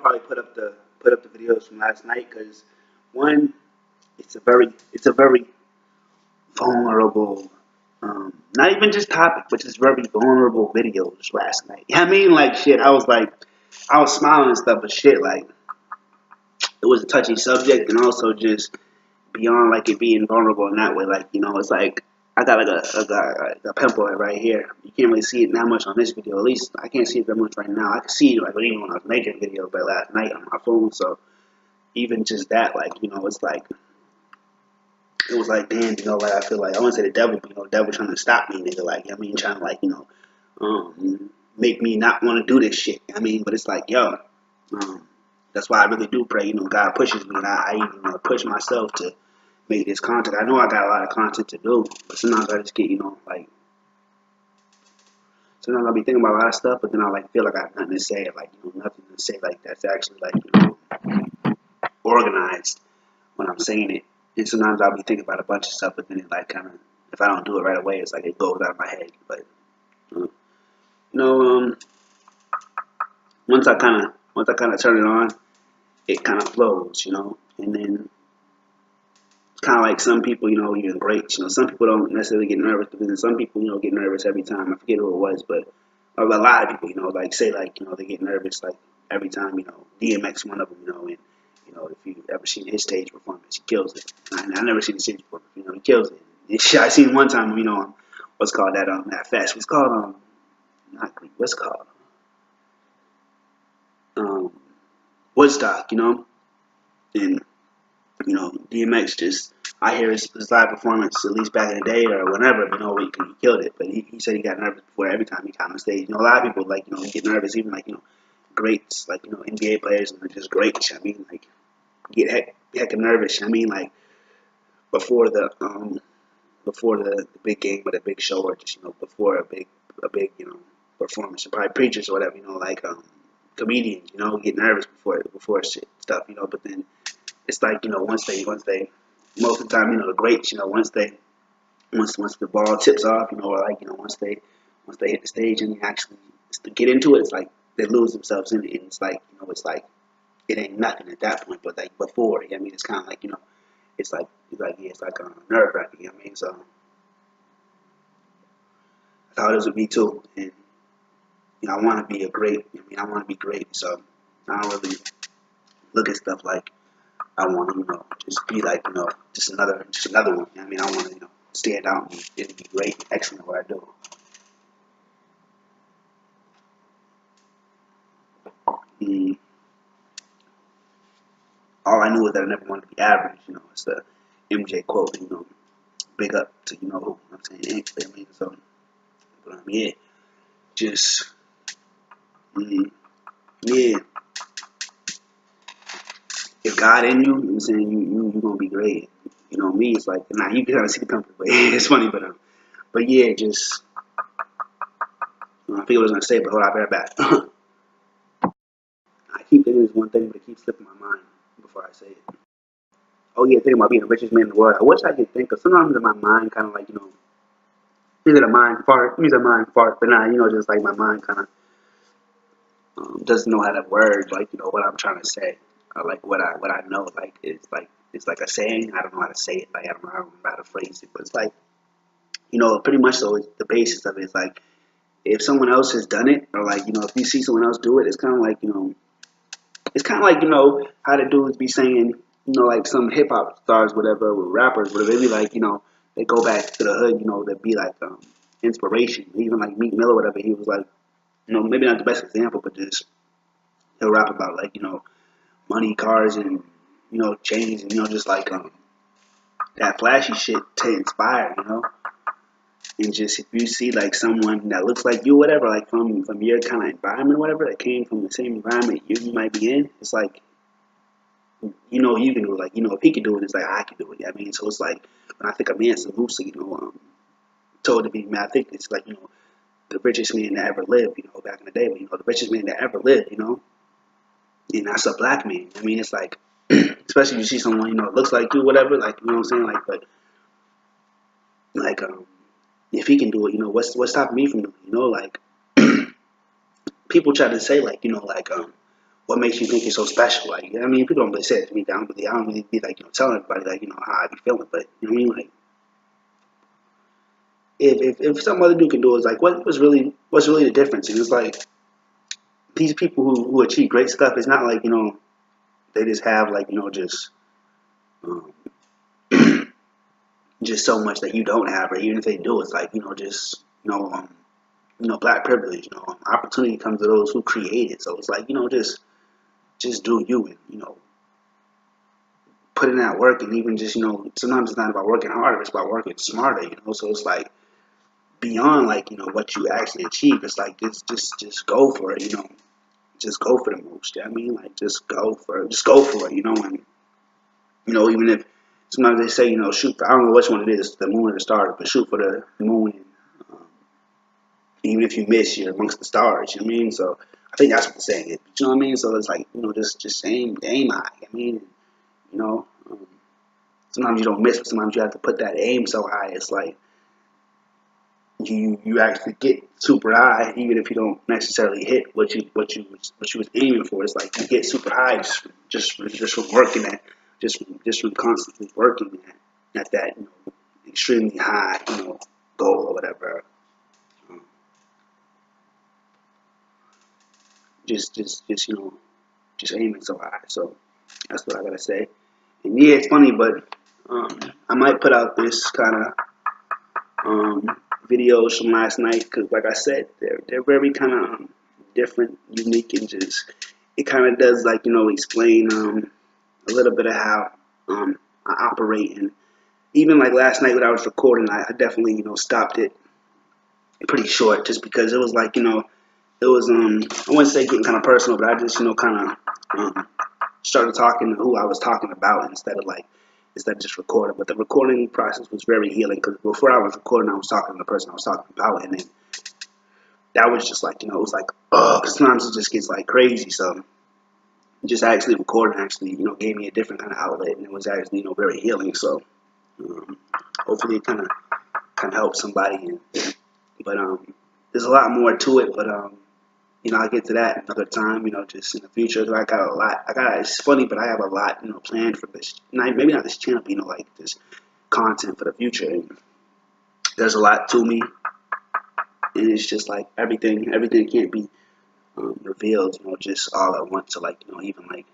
probably put up the videos from last night because one, it's a very vulnerable, not even just topic, but just very vulnerable videos last night. I mean, like shit. I was smiling and stuff, but shit, like it was a touchy subject, and also just beyond like it being vulnerable in that way. Like it's like I got a pimple right here. You can't really see it that much on this video. At least I can't see it that much right now. I can see it like even when I was making videos, but last night on my phone. So even just that, like it's like it was like damn, like I feel like I wouldn't say the devil, but the devil trying to stop me, nigga. Like trying to like make me not want to do this shit. But it's like um, that's why I really do pray. God pushes me, and I even push myself to make this content. I know I got a lot of content to do, but sometimes I just get, like, sometimes I'll be thinking about a lot of stuff, but then I like feel like I have nothing to say, like, nothing to say like that's actually like, organized when I'm saying it. And sometimes I'll be thinking about a bunch of stuff, but then it like kind of, if I don't do it right away, it's like it goes out of my head. But, once I kind of turn it on, it kind of flows, and then it's kind of like some people, even greats, some people don't necessarily get nervous, but then some people, get nervous every time. I forget who it was, but a lot of people, like say like, they get nervous like every time, DMX one of them, and if you've ever seen his stage performance, he kills it. I never seen the stage performance, he kills it. I seen one time, what's called that fest. What's called not Greek. What's called Woodstock, and DMX just, I hear his live performance, at least back in the day or whenever, he killed it. But he said he got nervous before every time he got on stage. A lot of people, like, get nervous, even like, greats, like, NBA players and just greats. Like, get heck of nervous. Like, before the big game or the big show or just, before a big, performance, or probably preachers or whatever, like, comedians, get nervous before shit stuff, but then it's like, once they most of the time, the greats, once the ball tips off, or like, once they hit the stage and they actually to get into it, it's like they lose themselves in it, and it's like, it's like it ain't nothing at that point, but like before, it's kind of like, it's like yeah, it's like nerve wracking, so I thought it would be too, and I want to be a great, I want to be great, so I don't really look at stuff like I want to, just be like, just another one. I want to, stand out and be great, and excellent at what I do. All I knew was that I never wanted to be average. It's the MJ quote. Big up to who. I'm saying, so, but yeah, just yeah. If God in you, I'm saying you gonna be great. Me, it's like you can kind of see the comfort, but it's funny, but yeah, just I forget what I was gonna say, but hold on, I'll be right back. I keep thinking this one thing, but it keeps slipping my mind before I say it. Oh yeah, thinking about being the richest man in the world. I wish I could think of sometimes in my mind, kind of like is it a mind fart? Is a mind fart? But nah, just like my mind kind of doesn't know how to word like what I'm trying to say, or like what I know, like it's like a saying. I don't know how to say it. Like I don't know how to phrase it, but it's like pretty much so. The basis of it is like if someone else has done it, or like if you see someone else do it, it's kind of like it's kind of like how the dudes be saying like some hip hop stars, whatever, with rappers, whatever. They be like they go back to the hood, that be like inspiration. Even like Meek Mill, whatever. He was like maybe not the best example, but just he'll rap about like money, cars, and chains, and just like that flashy shit to inspire, and just if you see like someone that looks like you, whatever, like from your kind of environment, whatever, that came from the same environment you might be in, it's like you can do it. Like if he can do it, it's like I can do it. So it's like when I think of Mansa Musa, told to be, man, I think it's like the richest man that ever lived, back in the day, but the richest man that ever lived, and that's a black man. It's like, especially if you see someone, looks like you, whatever, like, what I'm saying? Like, but, like, if he can do it, what's stopping me from doing it? Like, people try to say, like, like, what makes you think you're so special? Like, I mean, people don't really say it to me. I don't really be like, telling everybody like, how I be feeling. But you know what I mean? Like, if some other dude can do it, it's like, what's really the difference? And it's like these people who achieve great stuff. It's not like they just have like um, just so much that you don't have, or even if they do, it's like just black privilege. Opportunity comes to those who create it. So it's like just do you, and put in that work, and even just sometimes it's not about working harder, it's about working smarter. So it's like beyond like what you actually achieve. It's like just go for it. Just go for the most. You know what I mean, like just go for it. And even if sometimes they say shoot for, I don't know which one it is, the moon or the stars, but shoot for the moon. And, even if you miss, you're amongst the stars. You know what I mean? So I think that's what the saying is. You know what I mean? So it's like just aim high. I mean, you know, um, sometimes you don't miss, but sometimes you have to put that aim so high. It's like you actually get super high, even if you don't necessarily hit what you was aiming for. It's like you get super high just from working at just from constantly working at that extremely high goal or whatever. Um, just aiming so high. So that's what I gotta say. And yeah, it's funny, but I might put out this kind of videos from last night because, like I said, they're very kind of different, unique, and just it kind of does like explain a little bit of how I operate. And even like last night when I was recording, I definitely stopped it pretty short just because it was like it was I wouldn't say getting kind of personal, but I just kind of started talking to who I was talking about instead of just recording. But the recording process was very healing because before I was recording, I was talking to the person I was talking about, and then that was just like it was like because sometimes it just gets like crazy. So just actually recording actually gave me a different kind of outlet, and it was actually very healing. So hopefully it kind of helps somebody. But there's a lot more to it, but I'll get to that another time, just in the future. 'Cause I got a lot. It's funny, but I have a lot, planned for this. Maybe not this channel, but, like this content for the future. And there's a lot to me, and it's just like everything can't be revealed, just all at once. So like, even like,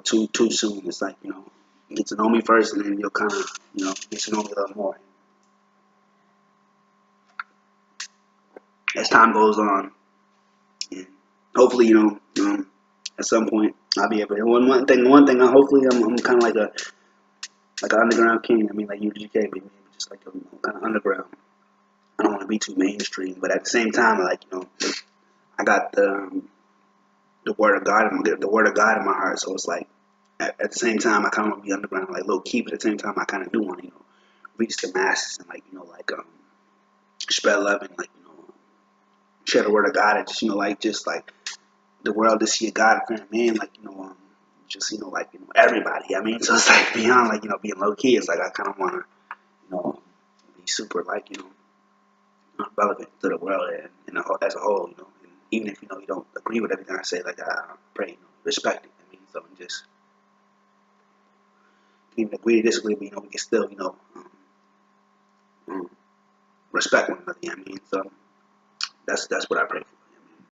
too soon. It's like, get to know me first, and then you'll kind of, get to know me a little more as time goes on. And hopefully, at some point I'll be able to. One thing. Hopefully, I'm kind of like an underground king. I mean, like UGK, maybe just like kind of underground. I don't want to be too mainstream, but at the same time, like I got the word of God, the word of God in my heart. So it's like at the same time, I kind of want to be underground, like low key, but at the same time, I kind of do want to reach the masses and like spread love and like share the word of God and just like the world to see a God fearing man, like just like everybody. I mean, so it's like beyond like being low key. It's like I kind of want to be super like relevant to the world and as a whole. And even if you don't agree with everything I say, like I pray respect it. I mean, so just even agree to disagree, but we can still um, respect one another. You know what I mean, so that's what I pray for.